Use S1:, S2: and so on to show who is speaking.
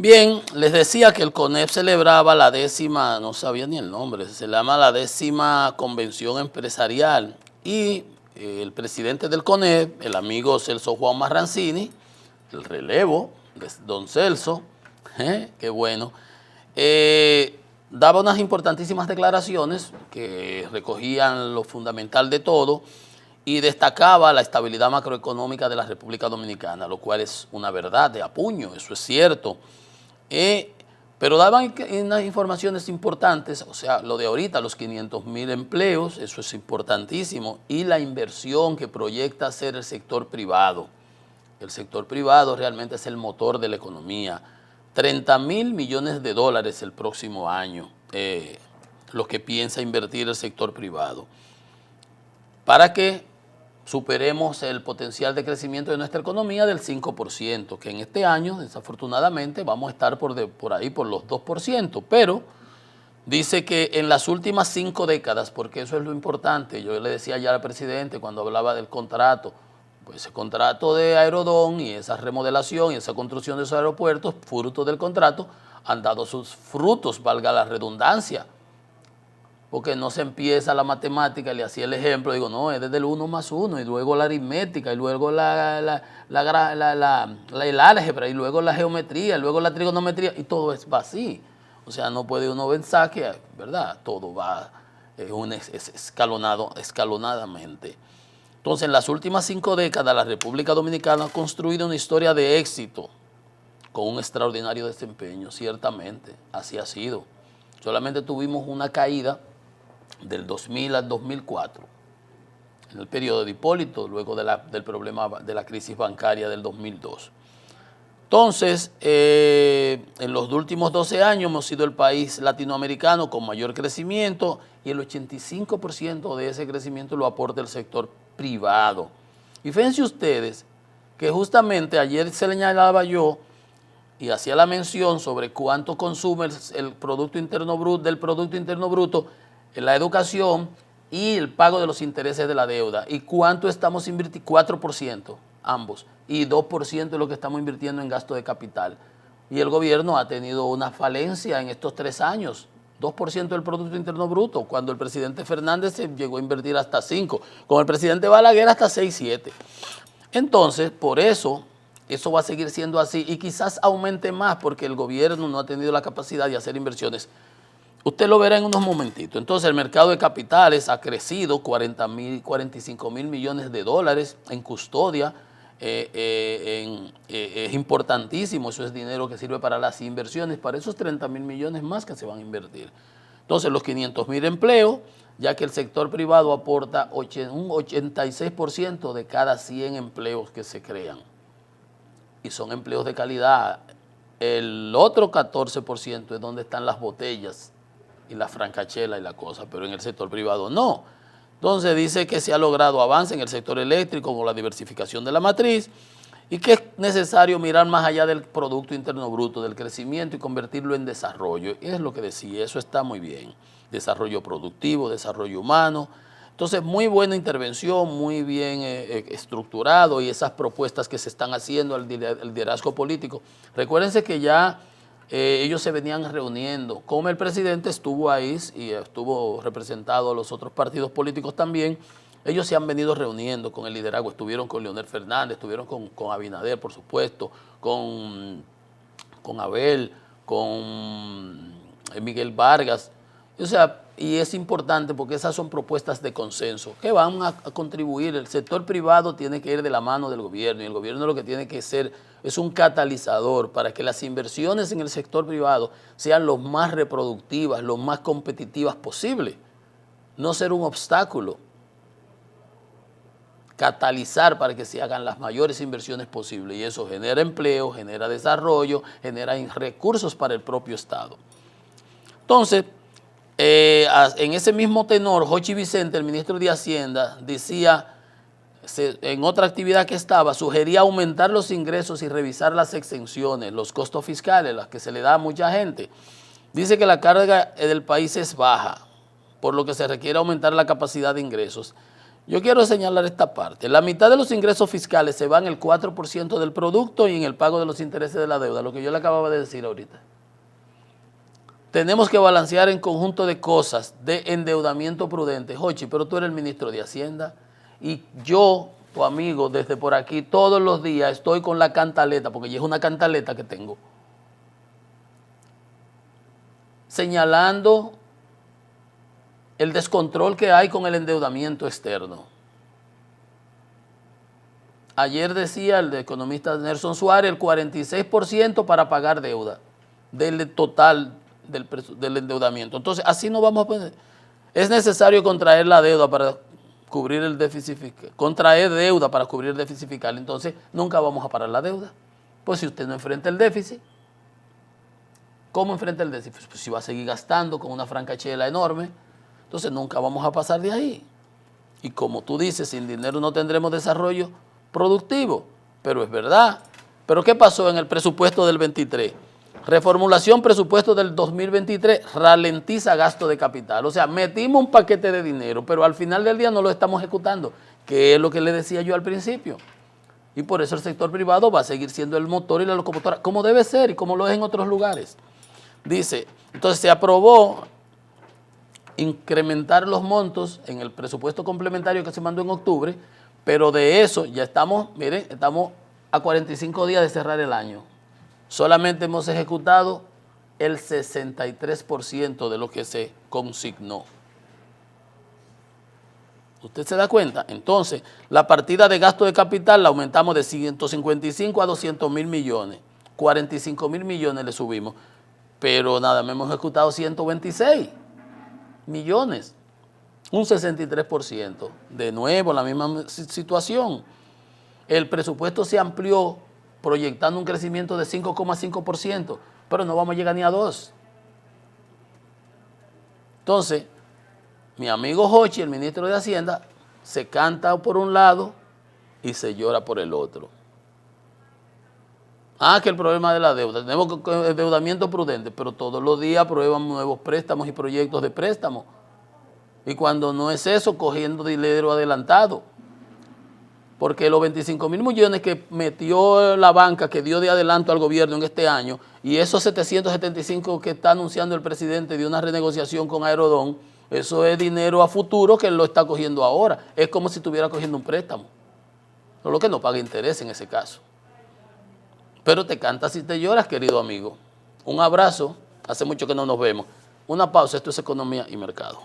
S1: Bien, les decía que el CONEP celebraba la 10ª, no sabía ni el nombre, se llama la 10ª Convención Empresarial y el presidente del CONEP, el amigo Celso Juan Marrancini, el relevo de don Celso, qué bueno, daba unas importantísimas declaraciones que recogían lo fundamental de todo y destacaba la estabilidad macroeconómica de la República Dominicana, lo cual es una verdad de apuño, eso es cierto. Pero daban unas informaciones importantes, o sea, lo de ahorita, los 500.000 empleos, eso es importantísimo, y la inversión que proyecta hacer el sector privado. El sector privado realmente es el motor de la economía. 30.000 millones de dólares el próximo año, lo que piensa invertir el sector privado. ¿Para qué? Superemos el potencial de crecimiento de nuestra economía del 5%, que en este año, desafortunadamente, vamos a estar por ahí por los 2%, pero dice que en las últimas 5 décadas, porque eso es lo importante, yo le decía ya al presidente cuando hablaba del contrato, pues ese contrato de Aerodón y esa remodelación y esa construcción de esos aeropuertos, fruto del contrato, han dado sus frutos, valga la redundancia, porque no se empieza la matemática, le hacía el ejemplo, digo, no, es desde el 1 más 1, y luego la aritmética, y luego el álgebra, y luego la geometría, y luego la trigonometría, y todo va así. O sea, no puede uno pensar que, ¿verdad? Todo va escalonadamente. Entonces, en las últimas 5 décadas, la República Dominicana ha construido una historia de éxito, con un extraordinario desempeño, ciertamente, así ha sido. Solamente tuvimos una caída del 2000 al 2004, en el periodo de Hipólito, luego del problema de la crisis bancaria del 2002. Entonces, en los últimos 12 años hemos sido el país latinoamericano con mayor crecimiento y el 85% de ese crecimiento lo aporta el sector privado. Y fíjense ustedes que justamente ayer señalaba yo y hacía la mención sobre cuánto consume el Producto Interno Bruto, del Producto Interno Bruto en la educación y el pago de los intereses de la deuda. ¿Y cuánto estamos invirtiendo? 4% ambos. Y 2% es lo que estamos invirtiendo en gasto de capital. Y el gobierno ha tenido una falencia en estos 3 años. 2% del Producto Interno Bruto, cuando el presidente Fernández se llegó a invertir hasta 5%, con el presidente Balaguer hasta 6, 7%. Entonces, por eso va a seguir siendo así y quizás aumente más porque el gobierno no ha tenido la capacidad de hacer inversiones. Usted lo verá en unos momentitos. Entonces, el mercado de capitales ha crecido 45.000 millones de dólares en custodia. Es importantísimo, eso es dinero que sirve para las inversiones, para esos 30.000 millones más que se van a invertir. Entonces, los 500.000 empleos, ya que el sector privado aporta un 86% de cada 100 empleos que se crean. Y son empleos de calidad. El otro 14% es donde están las botellas y la francachela y la cosa, pero en el sector privado no. Entonces dice que se ha logrado avance en el sector eléctrico con la diversificación de la matriz y que es necesario mirar más allá del Producto Interno Bruto, del crecimiento y convertirlo en desarrollo. Y es lo que decía, eso está muy bien. Desarrollo productivo, desarrollo humano. Entonces, muy buena intervención, muy bien estructurado y esas propuestas que se están haciendo al liderazgo político. Recuérdense que ya ellos se venían reuniendo, como el presidente estuvo ahí y estuvo representado a los otros partidos políticos también. Ellos se han venido reuniendo con el liderazgo, estuvieron con Leonel Fernández, estuvieron con Abinader, por supuesto, con Abel, con Miguel Vargas. O sea, y es importante porque esas son propuestas de consenso que van a contribuir. El sector privado tiene que ir de la mano del gobierno y el gobierno lo que tiene que ser es un catalizador para que las inversiones en el sector privado sean lo más reproductivas, lo más competitivas posible, no ser un obstáculo. Catalizar para que se hagan las mayores inversiones posibles y eso genera empleo, genera desarrollo, genera recursos para el propio Estado. Entonces, en ese mismo tenor, Jochi Vicente, el ministro de Hacienda, decía, en otra actividad que estaba, sugería aumentar los ingresos y revisar las exenciones, los costos fiscales, las que se le da a mucha gente. Dice que la carga del país es baja, por lo que se requiere aumentar la capacidad de ingresos. Yo quiero señalar esta parte. La mitad de los ingresos fiscales se van el 4% del producto y en el pago de los intereses de la deuda, lo que yo le acababa de decir ahorita. Tenemos que balancear en conjunto de cosas de endeudamiento prudente. Jochi, pero tú eres el ministro de Hacienda y yo, tu amigo, desde por aquí, todos los días estoy con la cantaleta, porque ya es una cantaleta que tengo, señalando el descontrol que hay con el endeudamiento externo. Ayer decía el economista Nelson Suárez, el 46% para pagar deuda del total del endeudamiento. Entonces, así no vamos a poner. Es necesario contraer la deuda para cubrir el déficit fiscal, contraer deuda para cubrir el déficit fiscal. Entonces, nunca vamos a parar la deuda. Pues si usted no enfrenta el déficit, ¿cómo enfrenta el déficit? Pues si va a seguir gastando con una francachela enorme, entonces nunca vamos a pasar de ahí. Y como tú dices, sin dinero no tendremos desarrollo productivo, pero es verdad. ¿Pero qué pasó en el presupuesto del 23? Reformulación presupuesto del 2023 ralentiza gasto de capital. O sea, metimos un paquete de dinero, pero al final del día no lo estamos ejecutando, que es lo que le decía yo al principio. Y por eso el sector privado va a seguir siendo el motor y la locomotora, como debe ser y como lo es en otros lugares. Dice, entonces se aprobó incrementar los montos en el presupuesto complementario que se mandó en octubre, pero de eso ya estamos, miren, estamos a 45 días de cerrar el año. Solamente hemos ejecutado el 63% de lo que se consignó. ¿Usted se da cuenta? Entonces, la partida de gasto de capital la aumentamos de 155 a 200 mil millones. 45 mil millones le subimos. Pero nada, me hemos ejecutado 126 millones. Un 63%. De nuevo, la misma situación. El presupuesto se amplió proyectando un crecimiento de 5,5%, pero no vamos a llegar ni a 2. Entonces, mi amigo Jochi, el ministro de Hacienda, se canta por un lado y se llora por el otro. Que el problema de la deuda, tenemos endeudamiento prudente, pero todos los días aprueban nuevos préstamos y proyectos de préstamo. Y cuando no es eso, cogiendo dinero adelantado. Porque los 25 mil millones que metió la banca, que dio de adelanto al gobierno en este año, y esos 775 que está anunciando el presidente de una renegociación con Aerodón, eso es dinero a futuro que él lo está cogiendo ahora. Es como si estuviera cogiendo un préstamo. Solo que no paga interés en ese caso. Pero te cantas y te lloras, querido amigo. Un abrazo. Hace mucho que no nos vemos. Una pausa. Esto es Economía y Mercado.